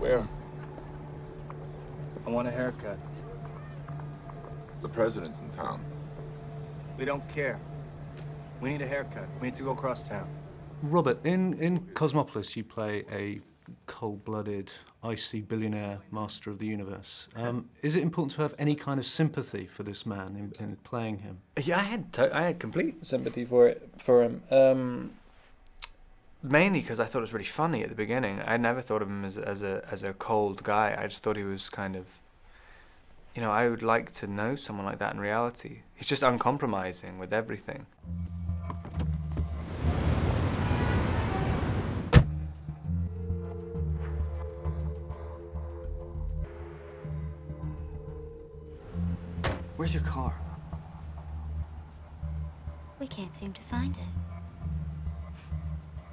Where? I want a haircut. The president's in town. We don't care. We need a haircut. We need to go across town. Robert, in Cosmopolis, you play a cold-blooded, icy billionaire master of the universe. Is it important to have any kind of sympathy for this man in playing him? Yeah, I had complete sympathy for him. Mainly because I thought it was really funny at the beginning. I never thought of him as a cold guy. I just thought he was kind of, you know, I would like to know someone like that in reality. He's just uncompromising with everything. Where's your car? We can't seem to find it.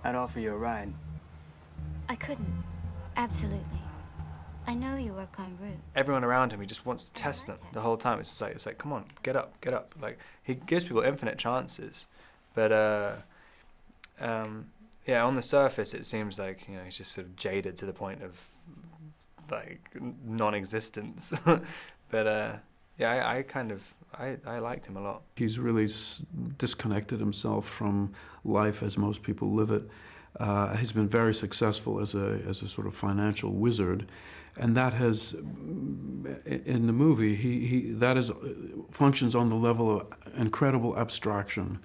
I'd offer you a ride. I couldn't. Absolutely. I know you work en route. Everyone around him, he just wants to test them the whole time. It's like, come on, get up. Like, he gives people infinite chances, but yeah, on the surface, it seems like, you know, he's just sort of jaded to the point of like non-existence. But yeah, I liked him a lot. He's really disconnected himself from life as most people live it. He's been very successful as a sort of financial wizard, and that has, in the movie, functions on the level of incredible abstraction,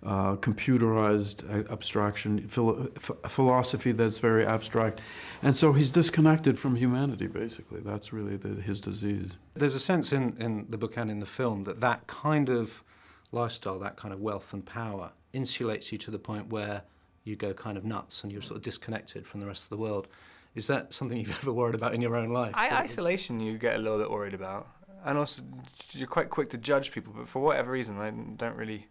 computerized abstraction, philosophy that's very abstract, and so he's disconnected from humanity. Basically, that's really his disease. There's a sense in the book and in the film that kind of lifestyle, that kind of wealth and power, insulates you to the point where you go kind of nuts and you're sort of disconnected from the rest of the world. Is that something you've ever worried about in your own life? Isolation you get a little bit worried about. And also, you're quite quick to judge people, but for whatever reason, I don't really,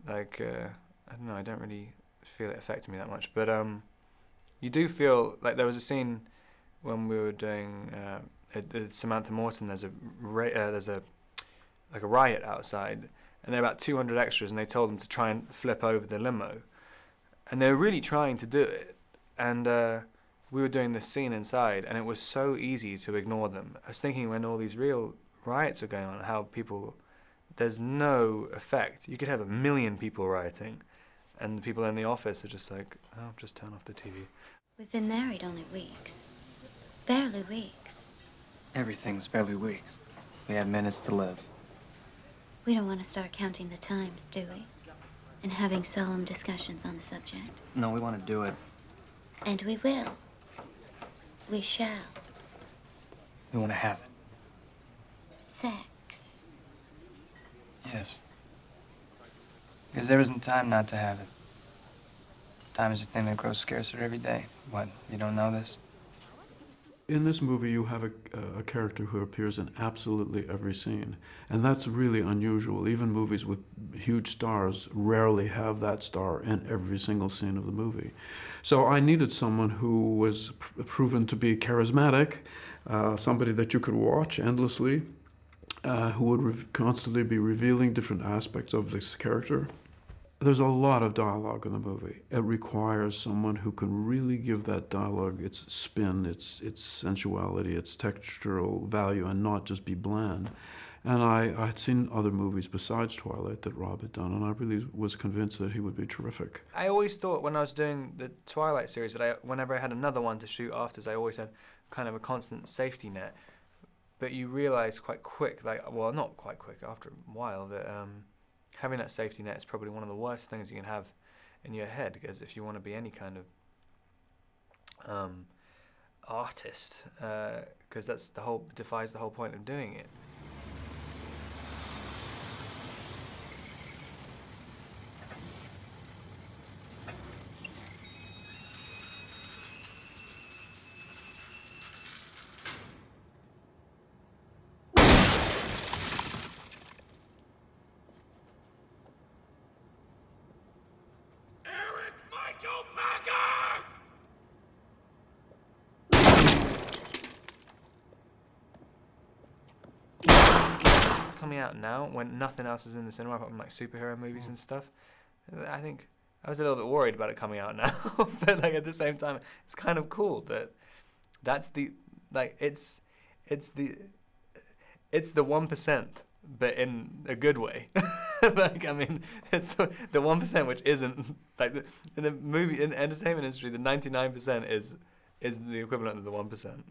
like, I don't know, I don't really feel it affecting me that much. But you do feel, like there was a scene when we were doing, at Samantha Morton, there's a riot outside, and there are about 200 extras, and they told them to try and flip over the limo. And they were really trying to do it, and we were doing this scene inside, and it was so easy to ignore them. I was thinking when all these real riots were going on, how people, there's no effect. You could have 1 million people rioting, and the people in the office are just like, oh, just turn off the TV. We've been married only weeks. Barely weeks. Everything's barely weeks. We have minutes to live. We don't want to start counting the times, do we? And having solemn discussions on the subject. No, we want to do it. And we will. We shall. We want to have it. Sex. Yes. Because there isn't time not to have it. Time is a thing that grows scarcer every day. What, you don't know this? In this movie, you have a character who appears in absolutely every scene, and that's really unusual. Even movies with huge stars rarely have that star in every single scene of the movie. So I needed someone who was proven to be charismatic, somebody that you could watch endlessly, who would constantly be revealing different aspects of this character. There's a lot of dialogue in the movie. It requires someone who can really give that dialogue its spin, its sensuality, its textural value, and not just be bland. And I had seen other movies besides Twilight that Rob had done, and I really was convinced that he would be terrific. I always thought when I was doing the Twilight series, but whenever I had another one to shoot after, I always had kind of a constant safety net. But you realize quite quick, like, well, not quite quick, after a while, that having that safety net is probably one of the worst things you can have in your head, because if you want to be any kind of artist, because that's defies the whole point of doing it. Coming out now when nothing else is in the cinema apart from like superhero movies and stuff, I think I was a little bit worried about it coming out now, but like at the same time it's kind of cool that That's the like it's the 1%, but in a good way. Like, I mean, it's the 1% which isn't like in the movie, in the entertainment industry, the 99% is the equivalent of the 1%.